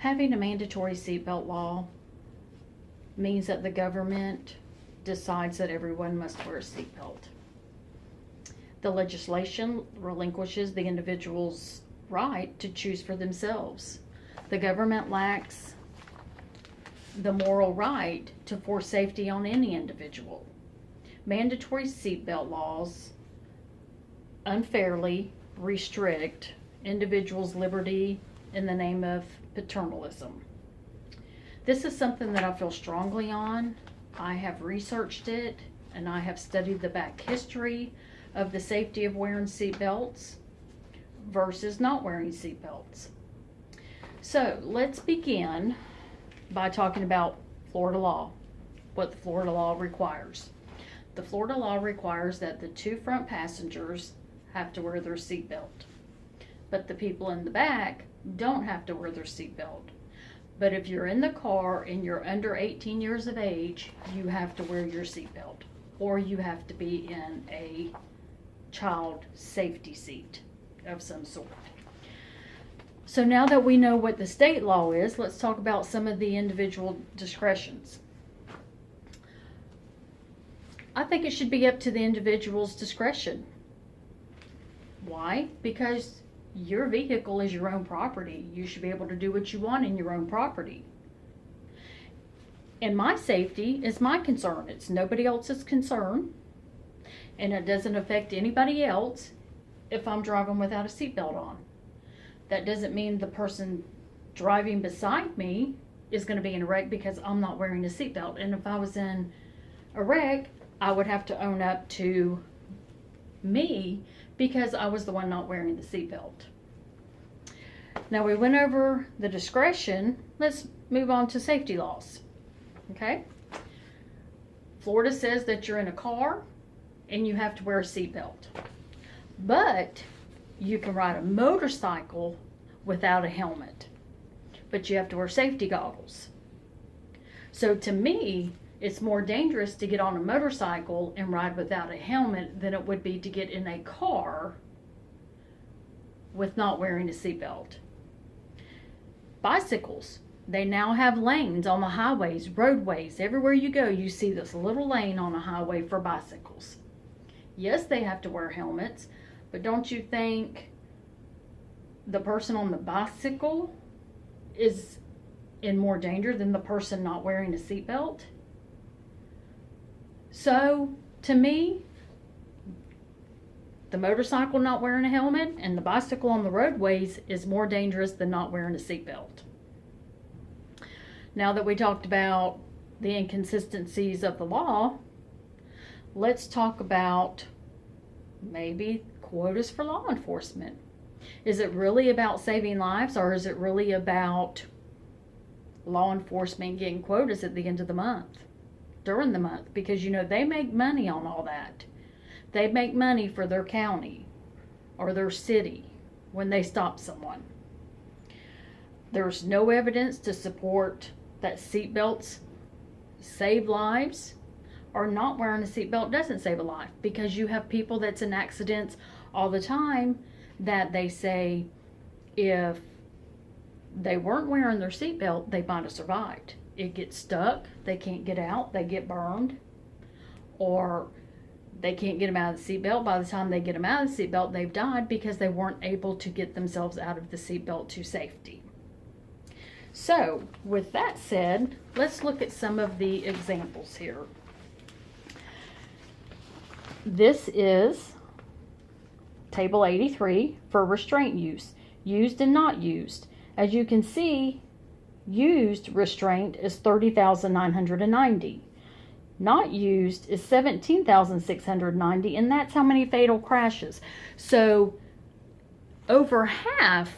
Having a mandatory seatbelt law means that the government decides that everyone must wear a seatbelt. The legislation relinquishes the individual's right to choose for themselves. The government lacks the moral right to force safety on any individual. Mandatory seatbelt laws unfairly restrict individuals' liberty in the name of paternalism. This is something that I feel strongly on. I have researched it and I have studied the back history of the safety of wearing seatbelts versus not wearing seatbelts. So let's begin by talking about Florida law, what the Florida law requires. The Florida law requires that the two front passengers have to wear their seatbelt, but the people in the back don't have to wear their seatbelt. But if you're in the car and you're under 18 years of age, you have to wear your seatbelt, or you have to be in a child safety seat of some sort. So now that we know what the state law is, let's talk about some of the individual discretions. I think it should be up to the individual's discretion. Why? Because your vehicle is your own property. You should be able to do what you want in your own property. And my safety is my concern. It's nobody else's concern. And it doesn't affect anybody else if I'm driving without a seatbelt on. That doesn't mean the person driving beside me is going to be in a wreck because I'm not wearing a seatbelt. And if I was in a wreck, I would have to own up to me because I was the one not wearing the seatbelt. Now we went over the discretion. Let's move on to safety laws. Okay? Florida says that you're in a car and you have to wear a seatbelt. But you can ride a motorcycle without a helmet. But you have to wear safety goggles. So to me, it's more dangerous to get on a motorcycle and ride without a helmet than it would be to get in a car with not wearing a seatbelt. Bicycles, they now have lanes on the highways, roadways. Everywhere you go, you see this little lane on a highway for bicycles. Yes, they have to wear helmets, but don't you think the person on the bicycle is in more danger than the person not wearing a seatbelt? So, to me, the motorcycle not wearing a helmet and the bicycle on the roadways is more dangerous than not wearing a seatbelt. Now that we talked about the inconsistencies of the law, let's talk about maybe quotas for law enforcement. Is it really about saving lives, or is it really about law enforcement getting quotas at the end of the month? During the month, because you know they make money on all that. They make money for their county or their city when they stop someone. There's no evidence to support that seatbelts save lives, or not wearing a seatbelt doesn't save a life, because you have people that's in accidents all the time that they say if they weren't wearing their seatbelt, they might have survived. It gets stuck, they can't get out, they get burned, or they can't get them out of the seatbelt. By the time they get them out of the seatbelt, they've died because they weren't able to get themselves out of the seatbelt to safety. So, with that said, let's look at some of the examples here. This is Table 83 for restraint use, used and not used. As you can see, used restraint is 30,990. Not used is 17,690, and that's how many fatal crashes. So over half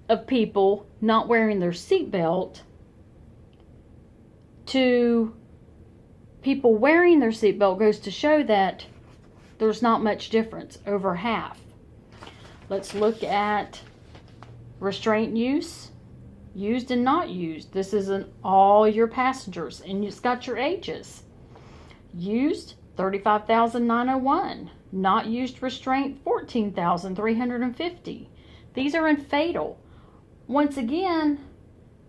of people not wearing their seatbelt to people wearing their seatbelt goes to show that there's not much difference, over half. Let's look at restraint use, used and not used. This is in all your passengers, and it's got your ages. Used, 35,901. Not used restraint, 14,350. These are in fatal. once again,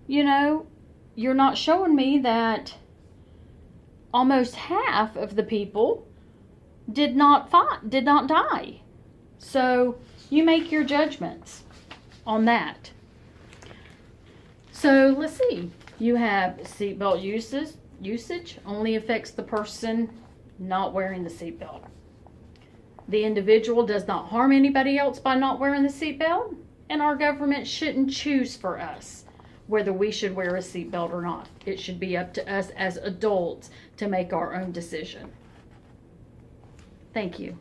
you know, you're not showing me that almost half of the people did not die. So you make your judgments on that. So let's see. You have seatbelt usage only affects the person not wearing the seatbelt. The individual does not harm anybody else by not wearing the seatbelt, and our government shouldn't choose for us whether we should wear a seatbelt or not. It should be up to us as adults to make our own decision. Thank you.